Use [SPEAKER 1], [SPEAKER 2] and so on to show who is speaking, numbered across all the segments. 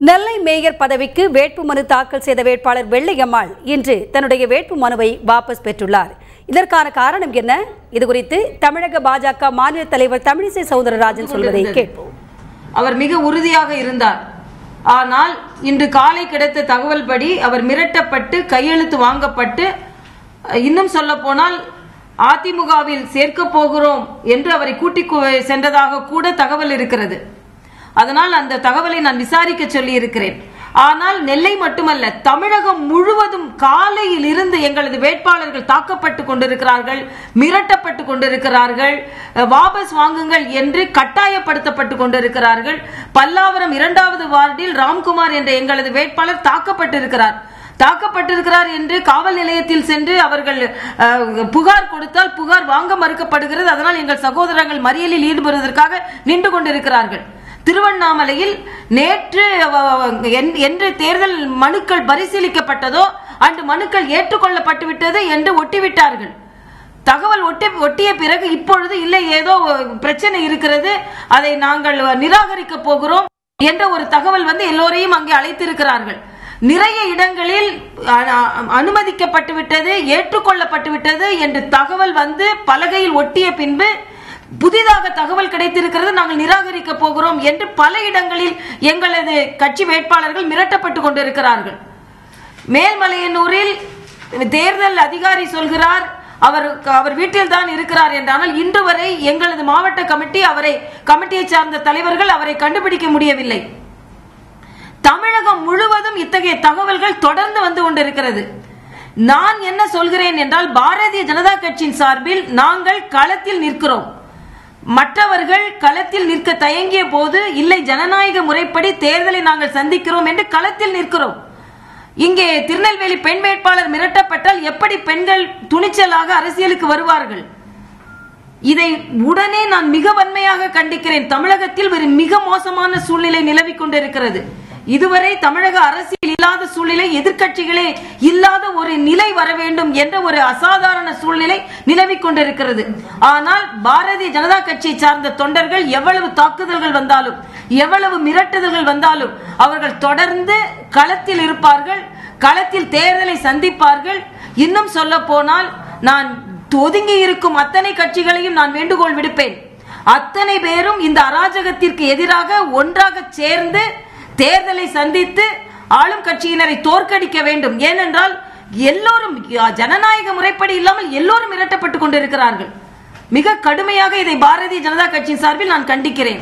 [SPEAKER 1] நெல்லை mayor பதவிக்கு வேட்புமனு தாக்கல் செய்த வேட்பாளர் வெள்ளையம்மாள் இன்று தன்னுடைய வேட்புமனுவை வாபஸ் பெற்றுள்ளார். இதற்கான காரணம் என்ன? இதுகுறித்து தமிழக பாஜக மாநில தலைவர் தமிழிசை சவுந்தரராஜன் சொல்வதை கேட்போம்.
[SPEAKER 2] அவர் மிக உறுதியாக இருந்தார். ஆனால் இன்று காலை கிடைத்த தகவல் படி அவர் மிரட்டப்பட்டு கையெழுத்து வாங்கப்பட்டு, இன்னும் சொல்ல போனால் அதிமுகவில் சேர்க்க போகிறோம் என்று அவரை கூட்டிக் சென்றதாக கூட தகவல் இருக்கிறது. அதனால் அந்த தகவலை நான் விசாரிக்க சொல்லி இருக்கிறேன். ஆனால் நெல்லை மட்டுமல்ல, தமிழகம் முழுவதும் காலையில் இருந்து எங்களது வேட்பாளர்கள் தாக்கப்பட்டு கொண்டிருக்கிறார்கள், மிரட்டப்பட்டு கொண்டிருக்கிறார்கள், வாபஸ் வாங்குங்கள் என்று கட்டாயப்படுத்தப்பட்டு கொண்டிருக்கிறார்கள். பல்லாவரம் 2வது வார்டில் ராம்குமார் என்ற எங்களது வேட்பாளர் தாக்கப்பட்டிருக்கிறார் என்று காவல் நிலையத்தில் சென்று அவர்கள் புகார் கொடுத்தால் புகார் வாங்க மறுக்கப்படுகிறது. அதனால் எங்கள் சகோதரர்கள் மறியலில் ஈடுபடுவதற்காக நின்று கொண்டிருக்கிறார்கள். திருவண்ணாமலையில் நேற்று என்று தேர்தல் மனுக்கள் பரிசீலிக்கப்பட்டதோ அன்று மனுக்கள் ஏற்றுக்கொள்ளப்பட்டு விட்டது என்று ஒட்டிவிட்டார்கள். தகவல் ஒட்டிய பிறகு இப்பொழுது இல்லை, ஏதோ பிரச்சனை இருக்கிறது, அதை நாங்கள் நிராகரிக்க போகிறோம் என்ற ஒரு தகவல் வந்து எல்லோரையும் அங்கே அழைத்திருக்கிறார்கள். நிறைய இடங்களில் அனுமதிக்கப்பட்டு விட்டது, ஏற்றுக்கொள்ளப்பட்டு விட்டது என்று தகவல் வந்து பலகையில் ஒட்டிய பின்பு புதிதாக தகவல் கிடைத்திருக்கிறது, நாங்கள் நிராகரிக்க போகிறோம் என்று பல இடங்களில் எங்களது கட்சி வேட்பாளர்கள் மிரட்டப்பட்டு கொண்டிருக்கிறார்கள். மேல்மலையனூரில் தேர்தல் அதிகாரி சொல்கிறார் அவர் வீட்டில் தான் இருக்கிறார் என்றால் இன்று வரை எங்களது மாவட்ட கமிட்டியை சார்ந்த தலைவர்கள் அவரை கண்டுபிடிக்க முடியவில்லை. தமிழகம் முழுவதும் இத்தகைய தகவல்கள் தொடர்ந்து வந்து கொண்டிருக்கிறது. நான் என்ன சொல்கிறேன் என்றால், பாரதிய ஜனதா கட்சியின் சார்பில் நாங்கள் களத்தில் நிற்கிறோம். மற்றவர்கள் களத்தில் நிற்க தயங்கிய போது இல்லை, ஜனநாயக முறைப்படி தேர்தலை நாங்கள் சந்திக்கிறோம் என்று களத்தில் நிற்கிறோம். இங்கே திருநெல்வேலி பெண் வேட்பாளர் மிரட்டப்பட்டால் எப்படி பெண்கள் துணிச்சலாக அரசியலுக்கு வருவார்கள்? இதை உடனே நான் மிக வன்மையாக கண்டிக்கிறேன். தமிழகத்தில் ஒரு மிக மோசமான சூழ்நிலை நிலவிக் கொண்டிருக்கிறது. இதுவரை தமிழக அரசியல் இல்லாத சூழ்நிலை, எதிர்கட்சிகளே இல்லாத ஒரு நிலை வர வேண்டும் என்ற ஒரு அசாதாரண சூழ்நிலை நிலவிக் கொண்டிருக்கிறது. ஆனால் பாரதிய ஜனதா கட்சியை சார்ந்த தொண்டர்கள் எவ்வளவு தாக்குதல்கள் வந்தாலும், எவ்வளவு மிரட்டுதல்கள் வந்தாலும் அவர்கள் தொடர்ந்து களத்தில் இருப்பார்கள், களத்தில் தேர்தலை சந்திப்பார்கள். இன்னும் சொல்ல போனால், நான் ஒதுங்கி இருக்கும் அத்தனை கட்சிகளையும் நான் வேண்டுகோள் விடுப்பேன். அத்தனை பேரும் இந்த அராஜகத்திற்கு எதிராக ஒன்றாக சேர்ந்து தேர்தலை சந்தித்து ஆளும் கட்சியினரை தோற்கடிக்க வேண்டும். ஏனென்றால் எல்லோரும் ஜனநாயக முறைப்படி இல்லாமல் எல்லோரும் மிரட்டப்பட்டுக் கொண்டிருக்கிறார்கள். மிக கடுமையாக இதை பாரதிய ஜனதா கட்சியின் சார்பில் நான் கண்டிக்கிறேன்.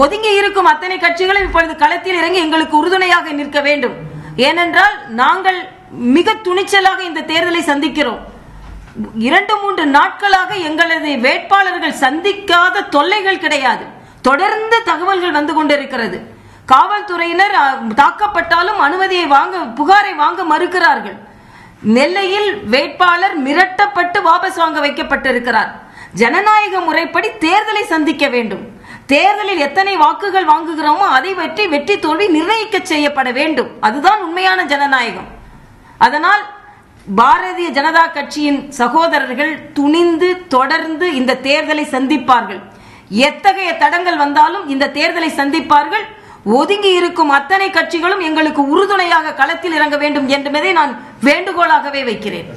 [SPEAKER 2] ஒதுங்கி இருக்கும் அத்தனை கட்சிகளும் இப்பொழுது களத்தில் இறங்கி எங்களுக்கு உறுதுணையாக நிற்க வேண்டும். ஏனென்றால் நாங்கள் மிக துணிச்சலாக இந்த தேர்தலை சந்திக்கிறோம். 2-3 நாட்களாக எங்களது வேட்பாளர்கள் சந்திக்காத தொல்லைகள் கிடையாது. தொடர்ந்து தகவல்கள் வந்து கொண்டிருக்கிறது. காவல்துறையினர் தாக்கப்பட்டாலும் புகாரை வாங்க மறுக்கிறார்கள். நெல்லையில் வேட்பாளர் மிரட்டப்பட்டு வாபஸ் வாங்க வைக்கப்பட்டிருக்கிறார். ஜனநாயக முறைப்படி தேர்தலை சந்திக்க வேண்டும். தேர்தலில் எத்தனை வாக்குகள் வாங்குகிறோமோ அதை வெற்றி தோல்வி நிர்ணயிக்க செய்யப்பட வேண்டும். அதுதான் உண்மையான ஜனநாயகம். அதனால் பாரதிய ஜனதா கட்சியின் சகோதரர்கள் துணிந்து தொடர்ந்து இந்த தேர்தலை சந்திப்பார்கள். எத்தகைய தடங்கள் வந்தாலும் இந்த தேர்தலை சந்திப்பார்கள். ஒதுங்கி இருக்கும் அத்தனை கட்சிகளும் எங்களுக்கு உறுதுணையாக களத்தில் இறங்க வேண்டும் என்பதை நான் வேண்டுகோளாகவே வைக்கிறேன்.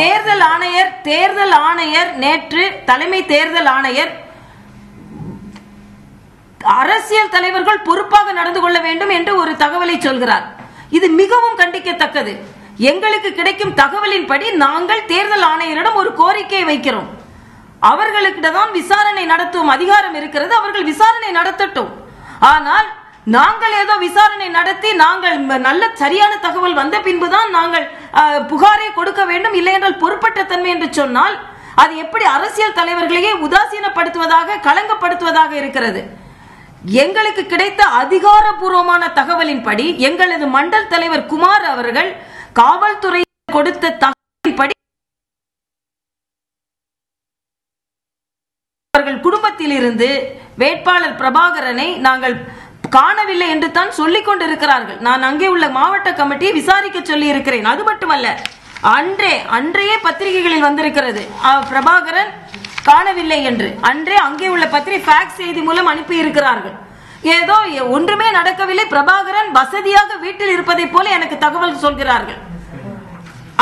[SPEAKER 2] தேர்தல் ஆணையர் நேற்று தலைமை தேர்தல் ஆணையர் அரசியல் தலைவர்கள் பொறுப்பாக நடந்து கொள்ள வேண்டும் என்று ஒரு தகவலை சொல்கிறார். இது மிகவும் கண்டிக்கத்தக்கது. எங்களுக்கு கிடைக்கும் தகவலின்படி நாங்கள் தேர்தல் ஆணையரிடம் ஒரு கோரிக்கை வைக்கிறோம். அவர்களுக்கிட்ட தான் விசாரணை நடத்தும் அதிகாரம் இருக்கிறது, அவர்கள் விசாரணை நடத்தட்டும். ஆனால் நாங்கள் ஏதோ விசாரணை நடத்தி நாங்கள் நல்ல சரியான தகவல் வந்த பின்புதான் நாங்கள் புகாரை கொடுக்க வேண்டும், இல்லை என்றால் பொறுப்பற்ற தன்மை என்று சொன்னால் அது எப்படி அரசியல் தலைவர்களையே உதாசீனப்படுத்துவதாக, களங்கப்படுத்துவதாக இருக்கிறது. எங்களுக்கு கிடைத்த அதிகாரப்பூர்வமான தகவலின்படி எங்களது மண்டல் தலைவர் குமார் அவர்கள் காவல்துறை கொடுத்த தகவலின்படி அவர்கள் குடும்பத்தில் இருந்து வேட்பாளர் பிரபாகரனை நாங்கள் காணவில்லை என்று தான் சொல்லிக் கொண்டிருக்கிறார்கள். நான் அங்கே உள்ள மாவட்ட கமிட்டியை விசாரிக்க சொல்லி இருக்கிறேன். அது மட்டுமல்ல, அன்றையே பத்திரிகைகளில் வந்திருக்கிறது பிரபாகரன் காணவில்லை என்று. அன்றே அங்கே உள்ள பத்திரிகை ஃபேக்ஸ் செய்தி மூலம் அனுப்பி இருக்கிறார்கள். ஏதோ ஒன்றுமே நடக்கவில்லை, பிரபாகரன் வசதியாக வீட்டில் இருப்பதை போல எனக்கு தகவல் சொல்கிறார்கள்.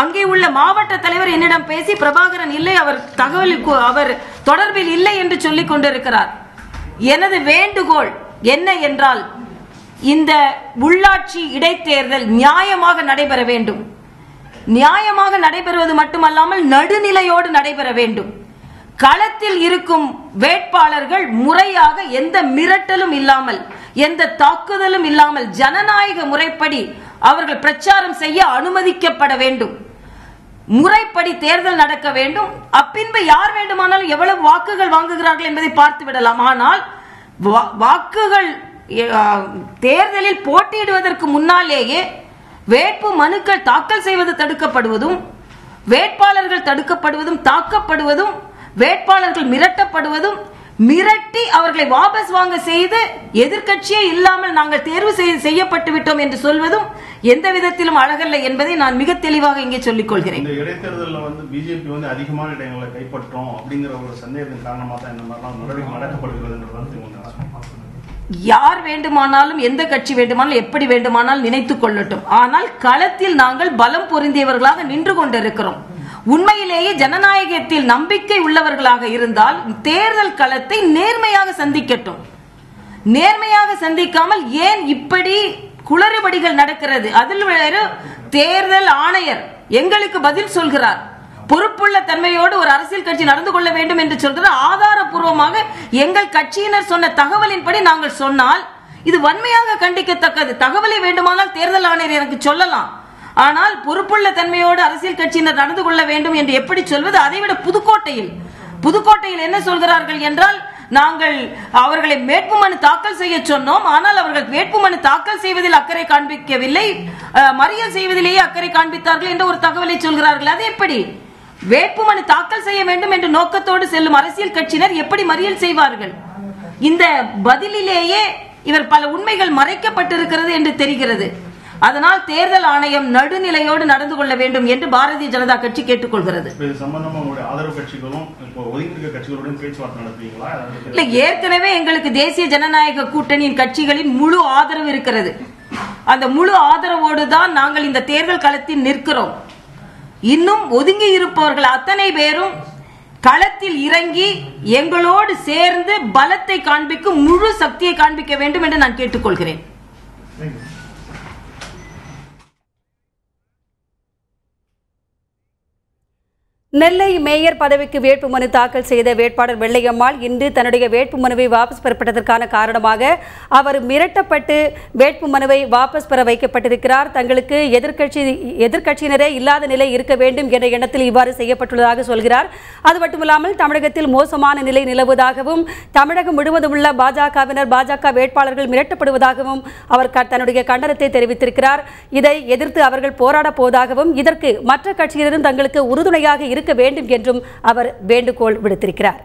[SPEAKER 2] அங்கே உள்ள மாவட்ட தலைவர் என்னிடம் பேசி பிரபாகரன் இல்லை, அவர் தொடர்பில் இல்லை என்று சொல்லிக் கொண்டிருக்கிறார். எனது வேண்டுகோள் என்ன என்றால், இந்த உள்ளாட்சி இடைத்தேர்தல் நியாயமாக நடைபெற வேண்டும். நியாயமாக நடைபெறுவது மட்டுமல்லாமல் நடுநிலையோடு நடைபெற வேண்டும். களத்தில் இருக்கும் வேட்பாளர்கள் முறையாக எந்த மிரட்டலும் இல்லாமல், எந்த தாக்குதலும் இல்லாமல் ஜனநாயக முறைப்படி அவர்கள் பிரச்சாரம் செய்ய அனுமதிக்கப்பட வேண்டும். முறைப்படி தேர்தல் நடக்க வேண்டும். அப்பின்பு யார் வேண்டுமானாலும் எவ்வளவு வாக்குகள் வாங்குகிறார்கள் என்பதை பார்த்து விடலாம். ஆனால் வாக்குகள் தேர்தலில் போட்டியிடுவதற்கு முன்னாலேயே வேட்பு மனுக்கள் தாக்கல் செய்வது தடுக்கப்படுவதும், வேட்பாளர்கள் தடுக்கப்படுவதும், தாக்கப்படுவதும், வேட்பாளர்கள் மிரட்டப்படுவதும், மிரட்டி அவர்களை வாபஸ் வாங்க செய்து எதிர்க்கட்சியே இல்லாமல் நாங்கள் தேர்வு செய்யப்பட்டு விட்டோம் என்று சொல்வதும் எந்த விதத்திலும் அழகல்ல என்பதை நான் மிக தெளிவாக இங்கே சொல்லிக் கொள்கிறேன்.
[SPEAKER 3] இந்த இடைத்தேர்தலில் வந்து பிஜேபி வந்து அதிகமான இடங்களை கைப்பற்றோம் அப்படிங்கிற ஒரு சந்தேகத்தின் காரணமாக தான் இந்த மாதிரிலாம் நடவடிக்கை நடக்கப்படுகிறது.
[SPEAKER 2] யார் வேண்டுமானாலும், எந்த கட்சி வேண்டுமானாலும், எப்படி வேண்டுமானாலும் நினைத்துக் கொள்ளட்டும். ஆனால் களத்தில் நாங்கள் பலம் பொருந்தியவர்களாக நின்று கொண்டிருக்கிறோம். உண்மையிலேயே ஜனநாயகத்தில் நம்பிக்கை உள்ளவர்களாக இருந்தால் தேர்தல் களத்தை நேர்மையாக சந்திக்கட்டும். நேர்மையாக சந்திக்காமல் ஏன் இப்படி குளறுபடிகள் நடக்கிறது? அதில் தேர்தல் ஆணையர் எங்களுக்கு பதில் சொல்கிறார். பொறுப்புள்ள தன்மையோடு ஒரு அரசியல் கட்சி நடந்து கொள்ள வேண்டும் என்று சொல்கிறார். ஆதாரபூர்வமாக எங்கள் கட்சியினர் சொன்ன தகவலின்படி நாங்கள் சொன்னால் இது வன்மையாக கண்டிக்கத்தக்கது. தகவலை வேண்டுமானால் தேர்தல் ஆணையர் எனக்கு சொல்லலாம். ஆனால் பொறுப்புள்ள தன்மையோடு அரசியல் கட்சியினர் நடந்து கொள்ள வேண்டும் என்று எப்படி சொல்வது? அதைவிட புதுக்கோட்டையில் என்ன சொல்கிறார்கள் என்றால், நாங்கள் அவர்களை வேட்புமனு தாக்கல் செய்ய சொன்னோம், ஆனால் அவர்கள் வேட்புமனு தாக்கல் செய்வதில் அக்கறை காண்பிக்கவில்லை, மறியல் செய்வதிலேயே அக்கறை காண்பித்தார்கள் என்ற ஒரு தகவலை சொல்கிறார்கள். அது எப்படி? வேட்புமனு தாக்கல் செய்ய வேண்டும் என்ற நோக்கத்தோடு செல்லும் அரசியல் கட்சியினர் எப்படி மறியல் செய்வார்கள்? இந்த பதிலிலேயே இவர் பல உண்மைகள் மறைக்கப்பட்டிருக்கிறது என்று தெரிகிறது. அதனால் தேர்தல் ஆணையம் நடுநிலையோடு நடந்து கொள்ள வேண்டும் என்று பாரதிய ஜனதா கட்சி கேட்டுக்கொள்கிறது. ஏற்கனவே எங்களுக்கு தேசிய ஜனநாயக கூட்டணியின் கட்சிகளின் முழு ஆதரவு இருக்கிறது. அந்த முழு ஆதரவோடு தான் நாங்கள் இந்த தேர்தல் களத்தில் நிற்கிறோம். இன்னும் ஒதுங்கி இருப்பவர்கள் அத்தனை பேரும் களத்தில் இறங்கி எங்களோடு சேர்ந்து பலத்தை காண்பிக்கும், முழு சக்தியை காண்பிக்க வேண்டும் என்று நான் கேட்டுக்கொள்கிறேன்.
[SPEAKER 1] நெல்லை மேயர் பதவிக்கு வேட்புமனு தாக்கல் செய்த வேட்பாளர் வெள்ளையம்மாள் இன்று தன்னுடைய வேட்புமனுவை வாபஸ் பெறப்பட்டதற்கான காரணமாக அவர் மிரட்டப்பட்டு வேட்புமனுவை வாபஸ் பெற வைக்கப்பட்டிருக்கிறார். தங்களுக்கு எதிர்க்கட்சியினரே இல்லாத நிலை இருக்க வேண்டும் என்ற எண்ணத்தில் இவ்வாறு செய்யப்பட்டுள்ளதாக சொல்கிறார். அது மட்டுமில்லாமல் தமிழகத்தில் மோசமான நிலை நிலவுவதாகவும், தமிழகம் முழுவதும் உள்ள பாஜக வேட்பாளர்கள் மிரட்டப்படுவதாகவும் அவர் தன்னுடைய கண்டனத்தை தெரிவித்திருக்கிறார். இதை எதிர்த்து அவர்கள் போராடப் போவதாகவும், இதற்கு மற்ற கட்சியினரும் தங்களுக்கு உறுதுணையாக இருக்க வேண்டும் என்றும் அவர் வேண்டுகோள் விடுத்திருக்கிறார்.